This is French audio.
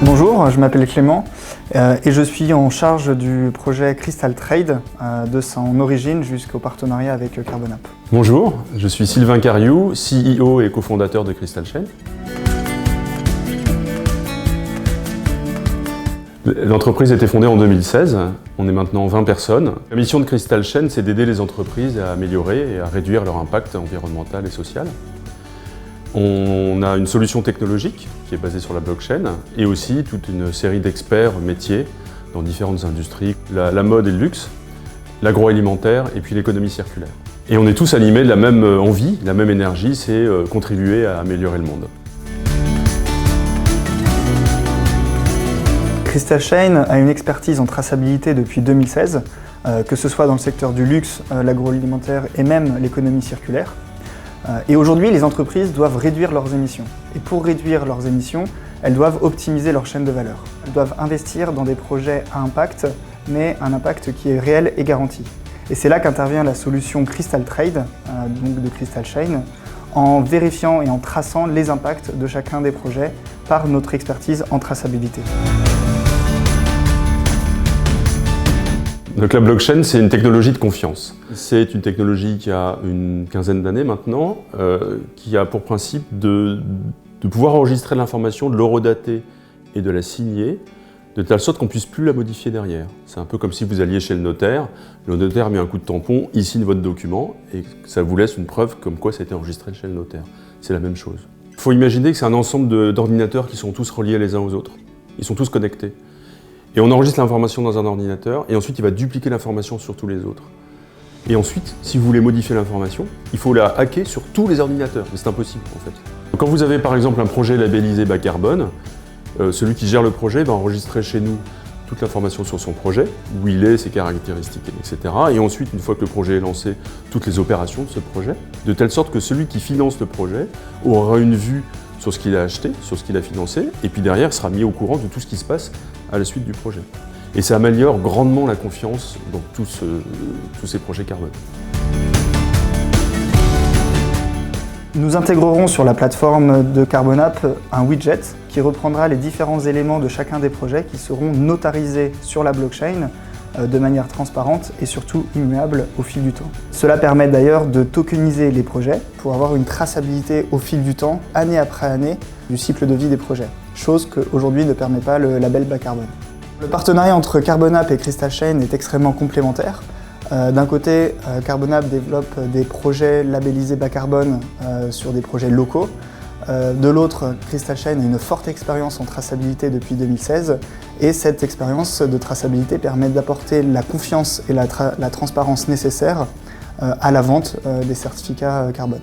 Bonjour, je m'appelle Clément et je suis en charge du projet Crystal Trade de son origine jusqu'au partenariat avec Carbonap. Bonjour, je suis Sylvain Cariou, CEO et cofondateur de Crystal Chain. L'entreprise a été fondée en 2016, on est maintenant 20 personnes. La mission de Crystal Chain, c'est d'aider les entreprises à améliorer et à réduire leur impact environnemental et social. On a une solution technologique qui est basée sur la blockchain et aussi toute une série d'experts métiers dans différentes industries, la mode et le luxe, l'agroalimentaire et puis l'économie circulaire. Et on est tous animés de la même envie, la même énergie, c'est contribuer à améliorer le monde. Crystal Chain a une expertise en traçabilité depuis 2016, que ce soit dans le secteur du luxe, l'agroalimentaire et même l'économie circulaire. Et aujourd'hui, les entreprises doivent réduire leurs émissions. Et pour réduire leurs émissions, elles doivent optimiser leur chaîne de valeur. Elles doivent investir dans des projets à impact, mais un impact qui est réel et garanti. Et c'est là qu'intervient la solution Crystal Trade, donc de Crystal Chain, en vérifiant et en traçant les impacts de chacun des projets par notre expertise en traçabilité. Donc la blockchain, c'est une technologie de confiance. C'est une technologie qui a une quinzaine d'années maintenant, qui a pour principe de pouvoir enregistrer l'information, de l'horodater et de la signer, de telle sorte qu'on ne puisse plus la modifier derrière. C'est un peu comme si vous alliez chez le notaire met un coup de tampon, il signe votre document et ça vous laisse une preuve comme quoi ça a été enregistré chez le notaire. C'est la même chose. Il faut imaginer que c'est un ensemble d'ordinateurs qui sont tous reliés les uns aux autres. Ils sont tous connectés. Et on enregistre l'information dans un ordinateur, et ensuite il va dupliquer l'information sur tous les autres. Et ensuite, si vous voulez modifier l'information, il faut la hacker sur tous les ordinateurs, mais c'est impossible en fait. Quand vous avez par exemple un projet labellisé bas carbone, celui qui gère le projet va enregistrer chez nous toute l'information sur son projet, où il est, ses caractéristiques, etc. Et ensuite, une fois que le projet est lancé, toutes les opérations de ce projet, de telle sorte que celui qui finance le projet aura une vue sur ce qu'il a acheté, sur ce qu'il a financé, et puis derrière sera mis au courant de tout ce qui se passe à la suite du projet. Et ça améliore grandement la confiance dans tous ces projets carbone. Nous intégrerons sur la plateforme de Carbonap un widget qui reprendra les différents éléments de chacun des projets qui seront notarisés sur la blockchain de manière transparente et surtout immuable au fil du temps. Cela permet d'ailleurs de tokeniser les projets pour avoir une traçabilité au fil du temps, année après année, du cycle de vie des projets, chose qu'aujourd'hui ne permet pas le label bas carbone. Le partenariat entre Carbonap et Crystal Chain est extrêmement complémentaire. D'un côté, Carbonap développe des projets labellisés bas carbone sur des projets locaux. De l'autre, Crystal Chain a une forte expérience en traçabilité depuis 2016 et cette expérience de traçabilité permet d'apporter la confiance et la transparence nécessaires à la vente des certificats carbone.